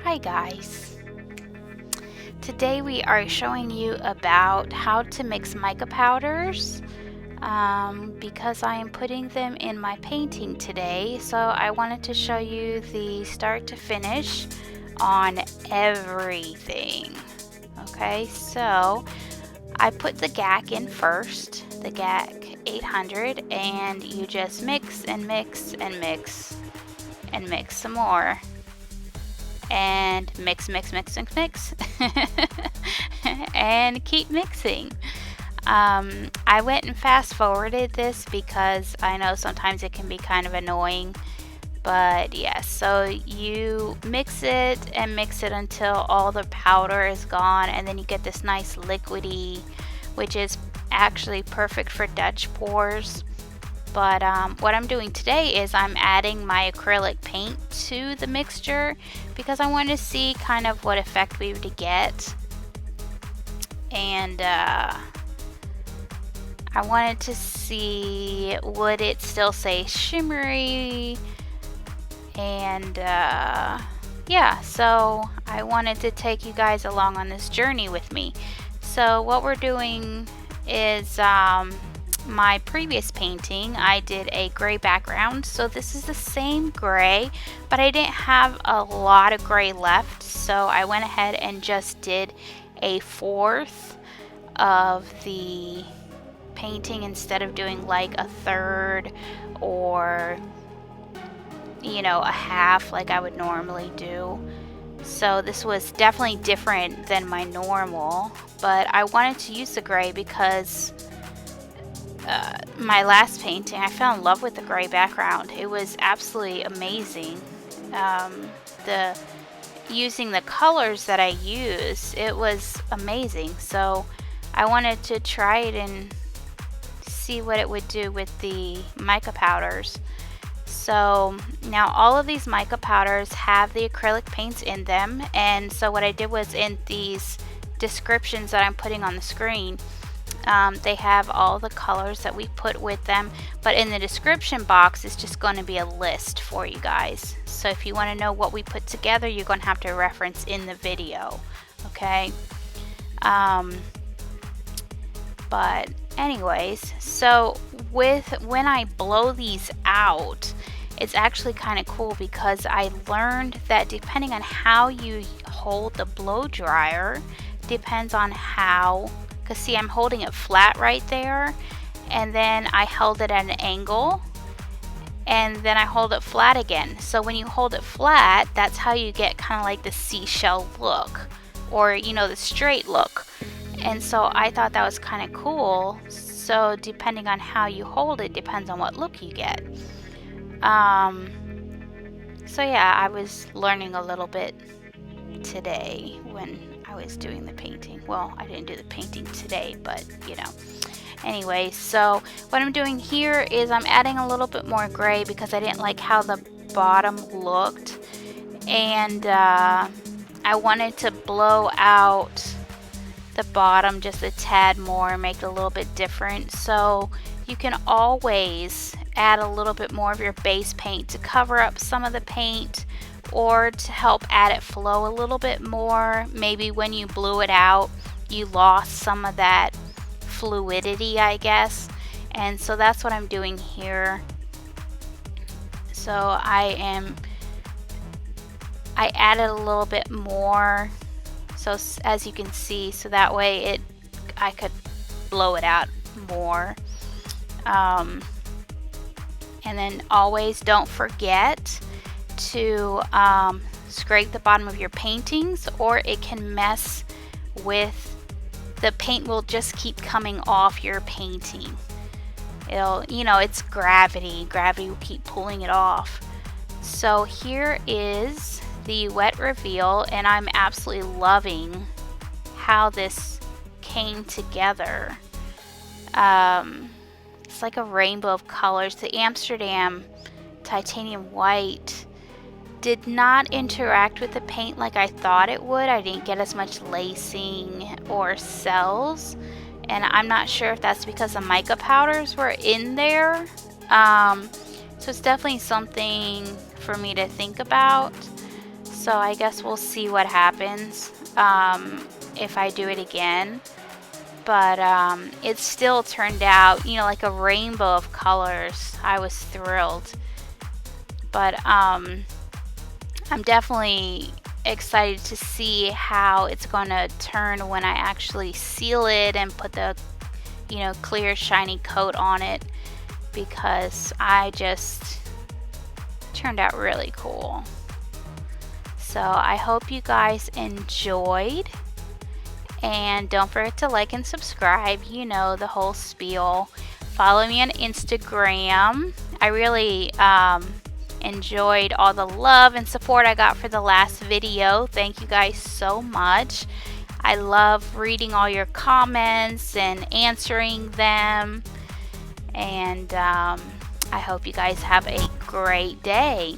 Hi guys, today we are showing you about how to mix mica powders because I am putting them in my painting today, so I wanted to show you the start to finish on everything. Okay, so I put the GAC in first, the GAC 800, and you just mix and mix and mix and mix some more. And mix and keep mixing. I went and fast forwarded this because I know sometimes it can be kind of annoying, but yes, so you mix it and mix it until all the powder is gone, and then you get this nice liquidy, which is actually perfect for Dutch pours. But what I'm doing today is I'm adding my acrylic paint to the mixture because I want to see kind of what effect we would get. And I wanted to see, would it still say shimmery? And yeah, so I wanted to take you guys along on this journey with me. So what we're doing is my previous painting, I did a gray background, so this is the same gray, but I didn't have a lot of gray left, so I went ahead and just did a fourth of the painting instead of doing like a third or, you know, a half like I would normally do. So this was definitely different than my normal, but I wanted to use the gray because my last painting, I fell in love with the gray background. It was absolutely amazing. Using the colors that I used, it was amazing. So I wanted to try it and see what it would do with the mica powders. So now all of these mica powders have the acrylic paints in them, and so what I did was in these descriptions that I'm putting on the screen, they have all the colors that we put with them, but in the description box it's just going to be a list for you guys. So if you want to know what we put together, you're going to have to reference in the video, okay? But anyways, so when I blow these out, it's actually kind of cool because I learned that depending on how you hold the blow dryer depends on how, because see, I'm holding it flat right there, and then I held it at an angle, and then I hold it flat again. So when you hold it flat, that's how you get kind of like the seashell look, or you know, the straight look. And so I thought that was kind of cool. So depending on how you hold it depends on what look you get. So yeah, I was learning a little bit today when I was doing the painting. Well, I didn't do the painting today, but you know. Anyway, so what I'm doing here is I'm adding a little bit more gray because I didn't like how the bottom looked, and I wanted to blow out the bottom just a tad more, make it a little bit different. So you can always add a little bit more of your base paint to cover up some of the paint, or to help add it flow a little bit more. Maybe when you blew it out you lost some of that fluidity, I guess, and so that's what I'm doing here. So I added a little bit more, so as you can see, so that way I could blow it out more. And then always don't forget to scrape the bottom of your paintings, or it can mess with the paint, will just keep coming off your painting. It'll, you know, it's gravity will keep pulling it off. So here is the wet reveal, and I'm absolutely loving how this came together. It's like a rainbow of colors. The Amsterdam titanium white did not interact with the paint like I thought it would. I didn't get as much lacing or cells, and I'm not sure if that's because the mica powders were in there. So it's definitely something for me to think about. So I guess we'll see what happens if I do it again. But it still turned out, you know, like a rainbow of colors. I was thrilled. But I'm definitely excited to see how it's going to turn when I actually seal it and put the, you know, clear shiny coat on it, because I just turned out really cool. So I hope you guys enjoyed, and don't forget to like and subscribe, you know, the whole spiel. Follow me on Instagram. I really enjoyed all the love and support I got for the last video. Thank you guys so much. I love reading all your comments and answering them, and I hope you guys have a great day.